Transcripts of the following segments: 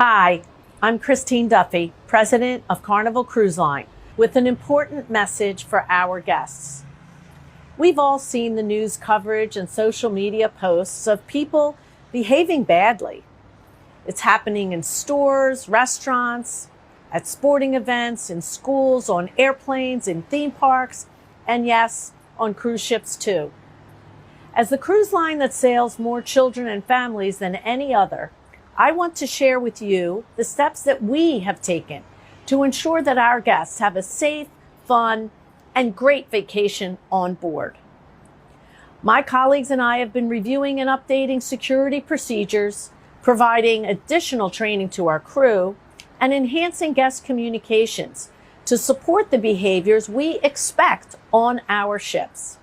Hi, I'm Christine Duffy, President of Carnival Cruise Line, with an important message for our guests. We've all seen the news coverage and social media posts of people behaving badly. It's happening in stores, restaurants, at sporting events, in schools, on airplanes, in theme parks, and yes, on cruise ships too. As the cruise line that sails more children and families than any other, I want to share with you the steps that we have taken to ensure that our guests have a safe, fun, and great vacation on board. My colleagues and I have been reviewing and updating security procedures, providing additional training to our crew, and enhancing guest communications to support the behaviors we expect on our ships.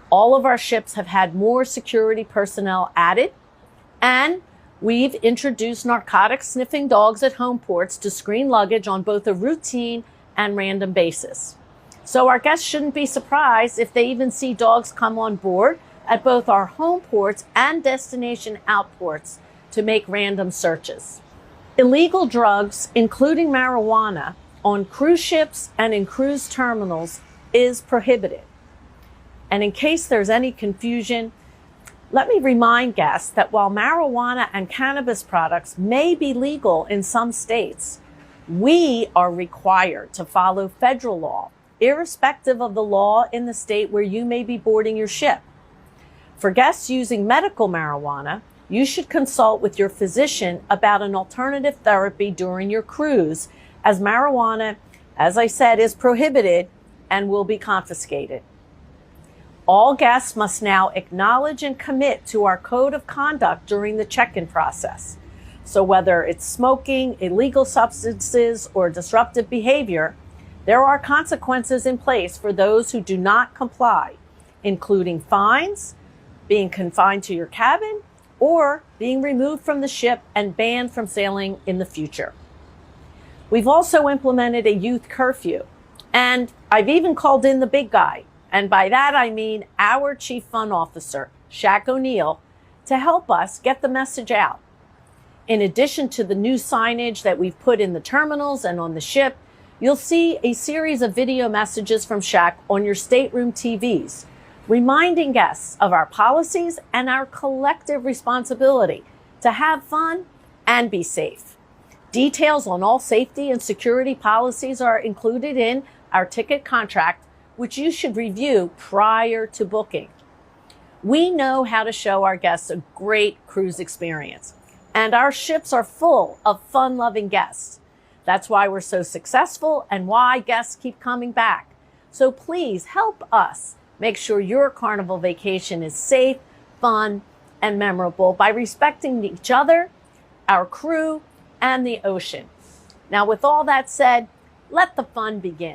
All of our ships have had more security personnel added, and we've introduced narcotic sniffing dogs at home ports to screen luggage on both a routine and random basis. So our guests shouldn't be surprised if they even see dogs come on board at both our home ports and destination outports to make random searches. Illegal drugs, including marijuana, on cruise ships and in cruise terminals is prohibited. And in case there's any confusion, let me remind guests that while marijuana and cannabis products may be legal in some states, we are required to follow federal law, irrespective of the law in the state where you may be boarding your ship. For guests using medical marijuana, you should consult with your physician about an alternative therapy during your cruise, as marijuana, as I said, is prohibited and will be confiscated. All guests must now acknowledge and commit to our code of conduct during the check-in process. So whether it's smoking, illegal substances, or disruptive behavior, there are consequences in place for those who do not comply, including fines, being confined to your cabin, or being removed from the ship and banned from sailing in the future. We've also implemented a youth curfew, and I've even called in the big guy. And by that, I mean our Chief Fun Officer, Shaq O'Neill, to help us get the message out. In addition to the new signage that we've put in the terminals and on the ship, you'll see a series of video messages from Shaq on your stateroom TVs, reminding guests of our policies and our collective responsibility to have fun and be safe. Details on all safety and security policies are included in our ticket contract, which you should review prior to booking. We know how to show our guests a great cruise experience, and our ships are full of fun-loving guests. That's why we're so successful and why guests keep coming back. So please help us make sure your Carnival vacation is safe, fun, and memorable by respecting each other, our crew, and the ocean. Now, with all that said, let the fun begin.